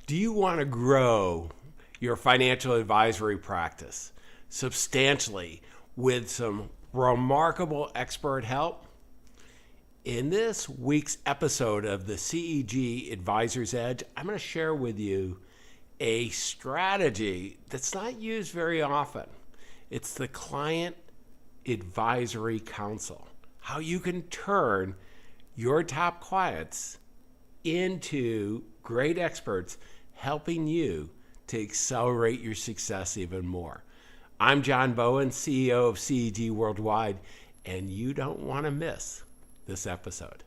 Do you want to grow your financial advisory practice substantially with some remarkable expert help? In this week's episode of the CEG Advisor's Edge, I'm going to share with you a strategy that's not used very often. It's the Client Advisory Council. How you can turn your top clients into great experts helping you to accelerate your success even more. I'm John Bowen, CEO of CEG Worldwide, and you don't want to miss this episode.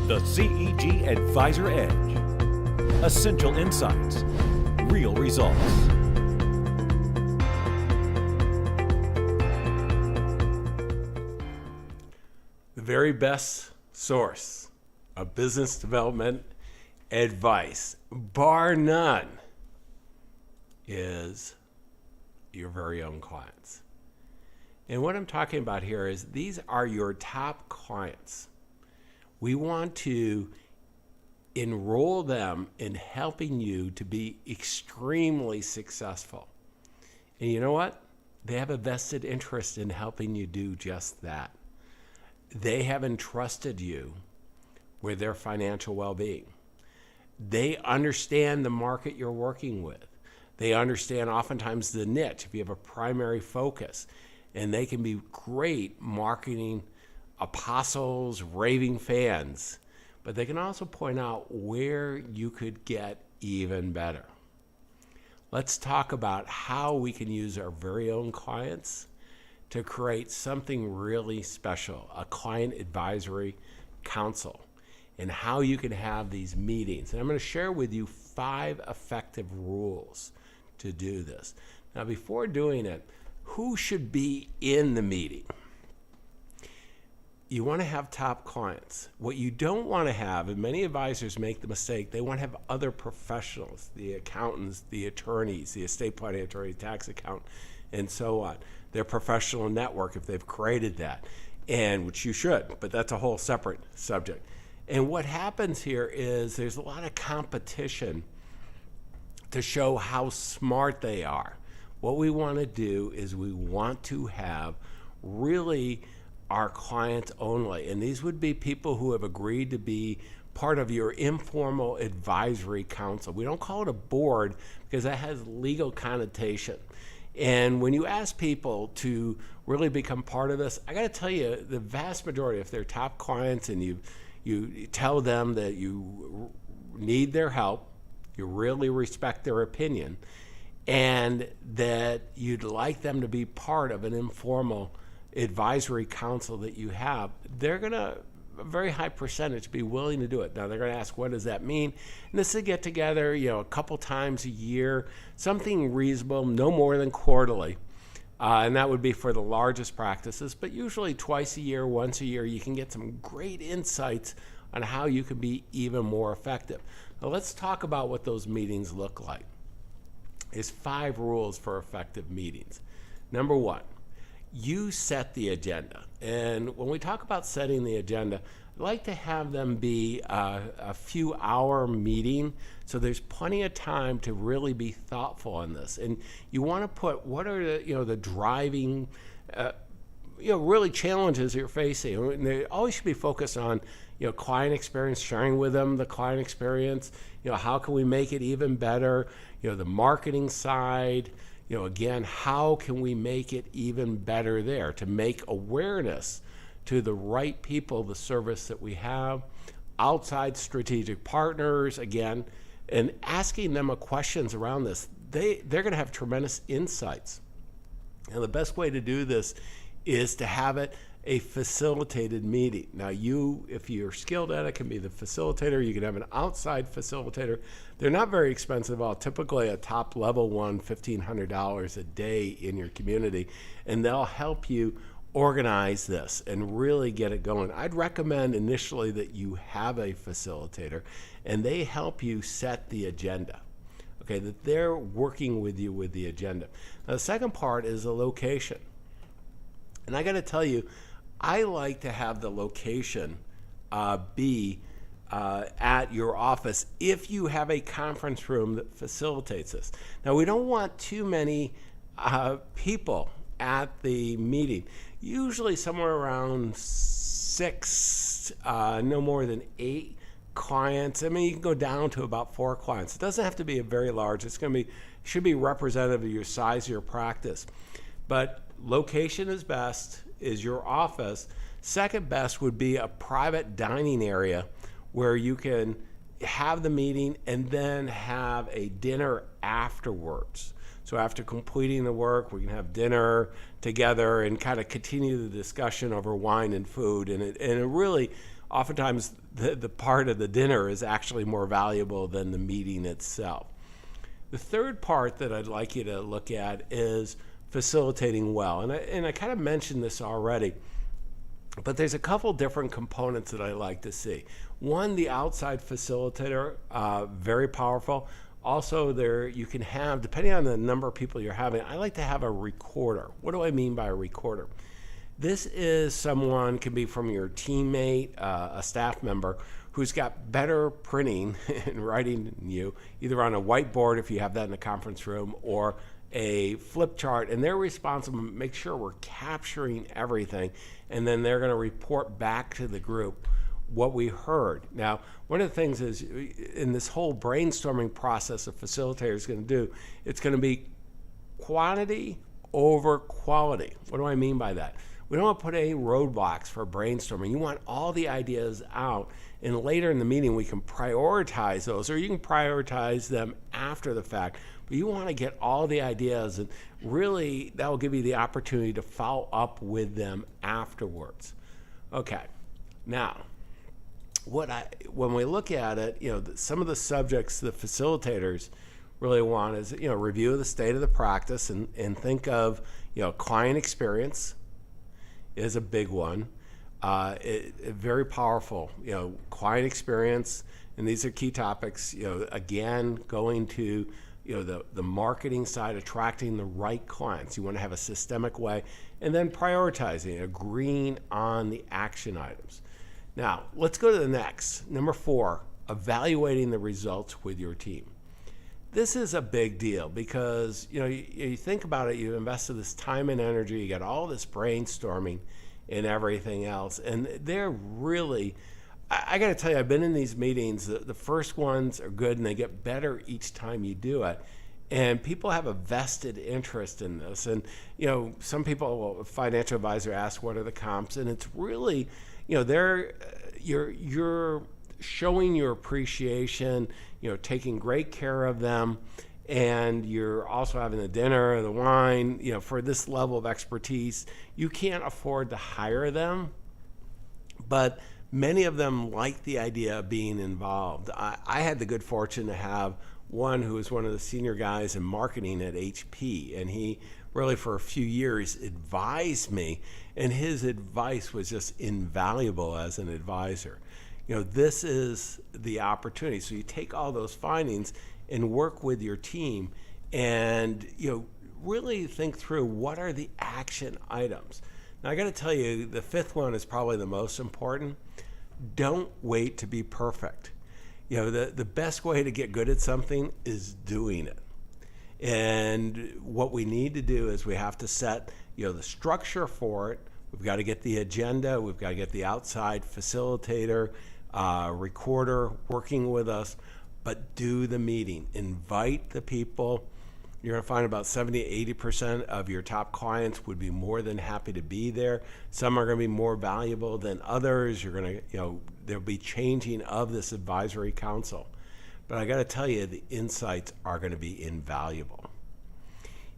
The CEG Advisor Edge. Essential insights, real results. The very best source of business development advice, bar none, is your very own clients. And what I'm talking about here is these are your top clients. We want to enroll them in helping you to be extremely successful. And you know what? They have a vested interest in helping you do just that. They have entrusted you with their financial well-being. They understand the market you're working with. They understand oftentimes the niche if you have a primary focus, and they can be great marketing apostles, raving fans, but they can also point out where you could get even better. Let's talk about how we can use our very own clients to create something really special, a client advisory council, and how you can have these meetings. And I'm going to share with you 5 effective rules to do this. Now, before doing it, who should be in the meeting? You want to have top clients. What you don't want to have, and many advisors make the mistake, they want to have other professionals, the accountants, the attorneys, the estate planning attorney, tax accountant, and so on. Their professional network, if they've created that, and which you should, but that's a whole separate subject. And what happens here is there's a lot of competition to show how smart they are. What we want to do is we want to have really our clients only. And these would be people who have agreed to be part of your informal advisory council. We don't call it a board because that has legal connotation. And when you ask people to really become part of this, I got to tell you, the vast majority, if they're top clients and you tell them that you need their help, you really respect their opinion, and that you'd like them to be part of an informal advisory council that you have, they're going to, a very high percentage, be willing to do it. Now, they're going to ask, what does that mean? And this is a get together, a couple times a year, something reasonable, no more than quarterly. And that would be for the largest practices, but usually twice a year, once a year, you can get some great insights on how you can be even more effective. Now, let's talk about what those meetings look like. There's 5 rules for effective meetings. Number 1, you set the agenda. And when we talk about setting the agenda, I'd like to have them be a few hour meeting, so there's plenty of time to really be thoughtful on this. And you want to put what are the driving really challenges you're facing. And they always should be focused on client experience, sharing with them the client experience, how can we make it even better, the marketing side, again, how can we make it even better there to make awareness to the right people, the service that we have, outside strategic partners, again, and asking them questions around this. They're going to have tremendous insights. And the best way to do this is to have it a facilitated meeting. Now, if you're skilled at it, can be the facilitator. You can have an outside facilitator. They're not very expensive at all. Typically, a top level one, $1,500 a day in your community, and they'll help you organize this and really get it going. I'd recommend initially that you have a facilitator, and they help you set the agenda. Okay, that they're working with you with the agenda. Now, the second part is the location. And I got to tell you, I like to have the location be at your office if you have a conference room that facilitates this. Now, we don't want too many people at the meeting. Usually somewhere around 6, no more than 8 clients. I mean, you can go down to about 4 clients. It doesn't have to be a very large. It's going to be, should be representative of your size of your practice. But location is best, is your office. Second best would be a private dining area where you can have the meeting and then have a dinner afterwards. So after completing the work, we can have dinner together and kind of continue the discussion over wine and food. And it really, oftentimes, the part of the dinner is actually more valuable than the meeting itself. The third part that I'd like you to look at is facilitating well. And I kind of mentioned this already, but there's a couple different components that I like to see. One, the outside facilitator, very powerful. Also, there you can have, depending on the number of people you're having, I like to have a recorder. What do I mean by a recorder? This is someone, can be from your teammate, a staff member, who's got better printing and writing than you, either on a whiteboard if you have that in the conference room, or a flip chart, and they're responsible to make sure we're capturing everything, and then they're going to report back to the group what we heard. Now, one of the things is in this whole brainstorming process a facilitator is going to do, it's going to be quantity over quality. What do I mean by that? We don't want to put any roadblocks for brainstorming. You want all the ideas out, and later in the meeting we can prioritize those, or you can prioritize them after the fact. But you want to get all the ideas, and really that will give you the opportunity to follow up with them afterwards. Okay, now when we look at it, some of the subjects the facilitators really want is, review of the state of the practice, and think of, client experience is a big one. Very powerful, client experience, and these are key topics. Again, going to the marketing side, attracting the right clients. You want to have a systemic way, and then prioritizing, agreeing on the action items. Now, let's go to the next. Number 4, evaluating the results with your team. This is a big deal because, you think about it, you invested this time and energy, you got all this brainstorming and everything else, and they're really, I got to tell you, I've been in these meetings. The first ones are good, and they get better each time you do it. And people have a vested interest in this. And, some people, a financial advisor asks, what are the comps? And it's really, you're showing your appreciation, taking great care of them. And you're also having the dinner, the wine, for this level of expertise. You can't afford to hire them, but many of them like the idea of being involved. I had the good fortune to have one who was one of the senior guys in marketing at HP, and he really for a few years advised me, and his advice was just invaluable as an advisor. This is the opportunity. So you take all those findings and work with your team, and really think through what are the action items. Now, I got to tell you, the 5th one is probably the most important. Don't wait to be perfect. The best way to get good at something is doing it. And what we need to do is we have to set, the structure for it. We've got to get the agenda. We've got to get the outside facilitator, recorder working with us. But do the meeting. Invite the people. You're going to find about 70-80% of your top clients would be more than happy to be there. Some are going to be more valuable than others. You're going to, there'll be changing of this advisory council. But I got to tell you, the insights are going to be invaluable.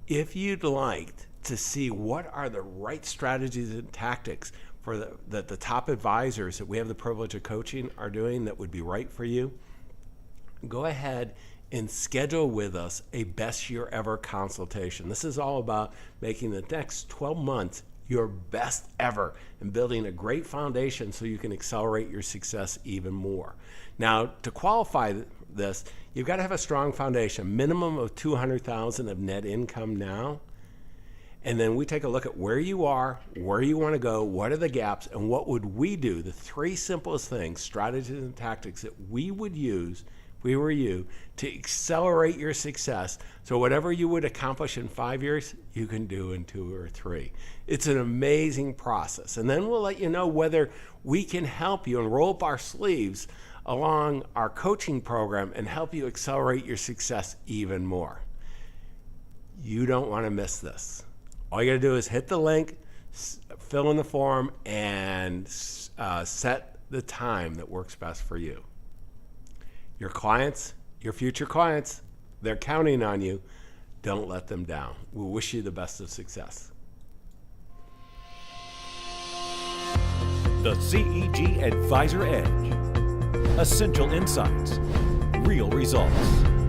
If you'd like to see what are the right strategies and tactics for that the top advisors that we have the privilege of coaching are doing that would be right for you, go ahead and schedule with us a best year ever consultation. This is all about making the next 12 months your best ever and building a great foundation so you can accelerate your success even more. Now, to qualify this, you've got to have a strong foundation, minimum of $200,000 of net income now. And then we take a look at where you are, where you want to go, what are the gaps, and what would we do, the three simplest things, strategies and tactics that we would use if we were you to accelerate your success. So whatever you would accomplish in 5 years, you can do in 2 or 3. It's an amazing process. And then we'll let you know whether we can help you and roll up our sleeves along our coaching program and help you accelerate your success even more. You don't want to miss this. All you got to do is hit the link, fill in the form, and set the time that works best for you. Your clients, your future clients, they're counting on you. Don't let them down. We wish you the best of success. The CEG Advisor Edge. Essential insights, real results.